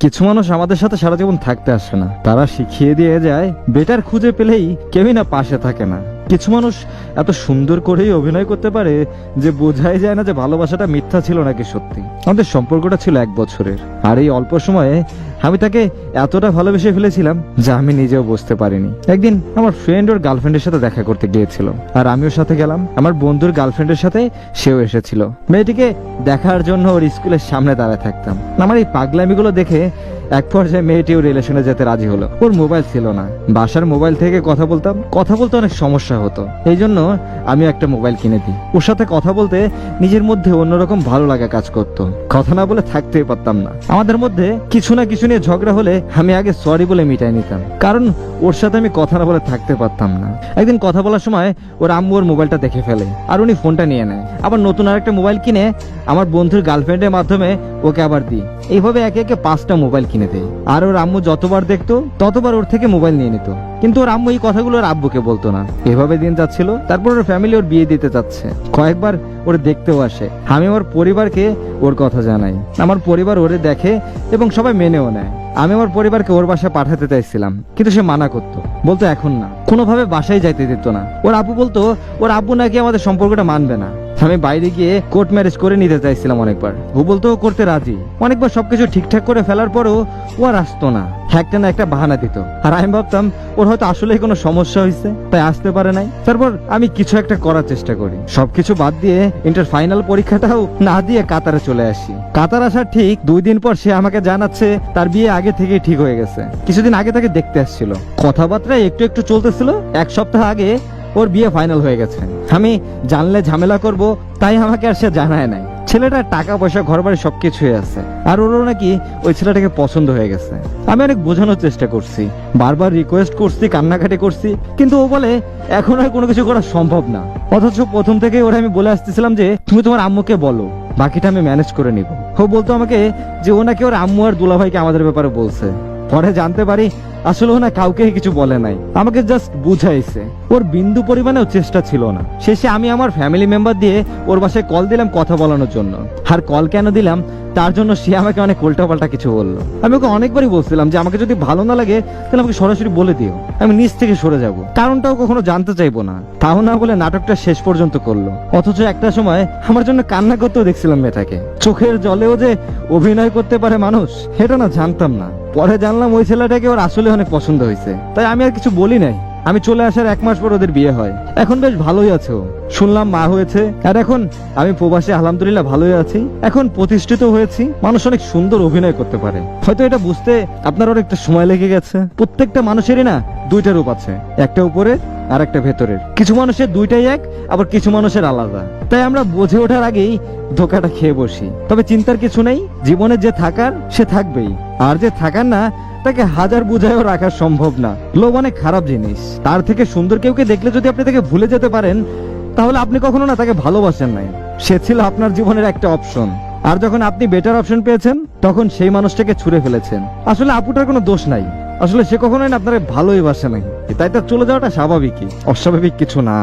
কিছু মানুষ আমাদের সাথে সারা জীবন থাকতে আসে না, তারা শিখিয়ে দিয়ে যায় বেটার খুঁজে পেলেই কেউই না পাশে থাকে না। কিছু মানুষ এত সুন্দর করেই অভিনয় করতে পারে যে বোঝাই যায় না যে ভালোবাসাটা মিথ্যা ছিল নাকি সত্যি। আমাদের সম্পর্কটা ছিল 1 বছরের, আর এই অল্প সময়ে আমি তাকে এতটা ভালোবেসে ফেলেছিলাম যা আমি নিজেও বুঝতে পারিনি। একদিন আমার ফ্রেন্ড ওর গার্লফ্রেন্ডের সাথে দেখা করতে গিয়েছিল, আর আমিও সাথে গেলাম। আমার বন্ধুর গার্লফ্রেন্ডের সাথে সেও এসেছিল। মেয়েটিকে দেখার জন্য ওর স্কুলের সামনে দাঁড়ায় থাকতাম। আমার এই পাগলামিগুলো দেখে এক পর্যায়ে মেয়েটিও রিলেশনে যেতে রাজি হলো। ওর মোবাইল ছিল না, বাসার মোবাইল থেকে কথা বলতে অনেক সমস্যা হতো। এই জন্য আমি একটা মোবাইল কিনে দিই। ওর সাথে কথা বলতে নিজের মধ্যে অন্যরকম ভালো লাগা কাজ করতো। কথা না বলে থাকতেই পারতাম না। আমাদের মধ্যে কিছু না কিছু নিয়ে ঝগড়া হলে আমি আগে সরি বলে মিটাই নিতাম, কারণ ওর সাথে আমি কথা না বলে থাকতে পারতাম না। একদিন কথা বলার সময় ওর আম্মু ওর মোবাইলটা দেখে ফেলে, আর উনি ফোনটা নিয়ে নেয়। আবার নতুন আরেকটা মোবাইল কিনে আমার বন্ধুর গার্লফ্রেন্ডের মাধ্যমে ওকে আবার দিই। এইভাবে একে একে 5টা মোবাইল কিনে দেয়। আর ওর আম্মু যতবার দেখতো ততবার ওর থেকে মোবাইল নিয়ে নিত, কিন্তু ওর আম্মু এই কথাগুলো ওর আব্বুকে বলতো না। এভাবে দিন যাচ্ছিল। তারপর ওর ফ্যামিলি ওর বিয়ে দিতে চাচ্ছে, কয়েকবার ওর দেখতেও আসে। আমি আমার পরিবারকে ওর কথা জানাই, আমার পরিবার ওরে দেখে এবং সবাই মেনেও নেয়। আমি আমার পরিবারকে ওর বাসায় পাঠাতে চাইছিলাম, কিন্তু সে মানা করতো, বলতো এখন না, কোনোভাবে বাসায় যাইতে দিত না। ওর আব্বু বলতো ওর আব্বু নাকি আমাদের সম্পর্কটা মানবে না। আমি বাইরে গিয়ে কোর্ট ম্যারেজ করে নিতে চাইছিলাম অনেকবার। ও বলতো ও করতে রাজি। অনেকবার সবকিছু ঠিকঠাক করে ফেলার পরেও ও আর আসতো না, একটা না একটা বাহানা দিত। আর আমি ভাবতাম ওর হয়তো আসলেই কোনো সমস্যা হয়েছে, তাই আসতে পারে নাই। তারপর আমি কিছু একটা করার চেষ্টা করি। সবকিছু বাদ দিয়ে ইন্টার ফাইনাল পরীক্ষাটাও না দিয়ে কাতারে চলে আসি। কাতার আসার ঠিক 2 দিন পর সে আমাকে জানাচ্ছে তার বিয়ে আগে থেকেই ঠিক হয়ে গেছে। কিছুদিন আগে তাকে দেখতে আসছিল, কথাবার্তা একটু একটু চলতেছিল। 1 সপ্তাহ আগে ওর বিয়ে ফাইনাল হয়ে গেছে। আমি জানলে ঝামেলা করব তাই আমাকে আর সে জানায় নাই। ছেলেটার টাকা পয়সা ঘরবাড়ি সবকিছুই আছে, আর ওরও নাকি ওই ছেলেটাকে পছন্দ হয়ে গেছে। আমি অনেক বোঝানোর চেষ্টা করছি, বারবার রিকোয়েস্ট করছি, কান্নাকাটি করছি, কিন্তু ও বলে এখন আর কোনো কিছু করা সম্ভব না। অথচ প্রথম থেকে ওরা আমি বলে আসতেছিলাম যে তুমি তোমার আম্মুকে বলো, বাকিটা আমি ম্যানেজ করে নিব। ও বলতো আমাকে যে ও নাকি ওর আম্মু আর দুলাভাইকে আমাদের ব্যাপারে বলছে। পরে জানতে পারি আসলে ও না কাউকে কিছু বলে নাই, আমাকে জাস্ট বুঝাইছে। ওর বিন্দু পরিমাণেও চেষ্টা ছিল না। শেষে আমি আমার ফ্যামিলি মেম্বার দিয়ে ওর বাসায় কল দিলাম কথা বলানোর জন্য। আর কল কেন দিলাম তার জন্য সে আমাকে অনেক উল্টাপাল্টা কিছু বললো। আমি ওকে অনেকবারই বলছিলাম যে আমাকে যদি ভালো না লাগে তাহলে আমাকে সরাসরি বলে দিও, আমি নিজ থেকে সরে যাব, কারণটাও কখনো জানতে চাইবো না। তাও না বলে নাটকটা শেষ পর্যন্ত করলো। অথচ একটা সময় আমার জন্য কান্না করতেও দেখছিলাম মেয়েটাকে। চোখের জলেও যে অভিনয় করতে পারে মানুষ, এটা না জানতাম না। পরে জানলাম ওই ছেলেটাকে ওর আসলে অনেক পছন্দ হয়েছে, তাই আমি আর কিছু বলি নাই। আমি চলে আসার 1 মাস পর ওদের বিয়ে হয়। এখন বেশ ভালোই আছে ও, শুনলাম মা হয়েছে। আর এখন আমি প্রবাসে আলহামদুলিল্লাহ ভালোই আছি। এখন প্রতিষ্ঠিত হয়েছি। মানুষ অনেক সুন্দর অভিনয় করতে পারে। হয়তো এটা বুঝতে আপনার অনেকটা সময় লেগে গেছে। প্রত্যেকটা মানুষেরই না 2টা রূপ আছে, একটা উপরে আর একটা ভেতরের। কিছু মানুষের 2টাই এক, আবার কিছু মানুষের আলাদা। তাই আমরা বুঝে ওঠার আগেই ধোকাটা খেয়ে বসি। তবে চিন্তার কিছু নেই, জীবনে যে থাকার সে থাকবেই, আর যে থাকার না তাকে হাজার বুঝায়ও রাখা সম্ভব না। লোভ অনেক খারাপ জিনিস। তার থেকে সুন্দর কেউকে দেখলে যদি আপনি তাকে ভুলে যেতে পারেন, তাহলে আপনি কখনো না তাকে ভালোবাসেন নাই। সে ছিল আপনার জীবনের একটা অপশন, আর যখন আপনি বেটার অপশন পেয়েছেন তখন সেই মানুষটাকে ছুঁড়ে ফেলেছেন। আসলে আপুটার কোনো দোষ নাই, আসলে সে কখনোই না আপনাকে ভালোই বাসে নাই, তাই তার চলে যাওয়াটা স্বাভাবিকই, অস্বাভাবিক কিছু না।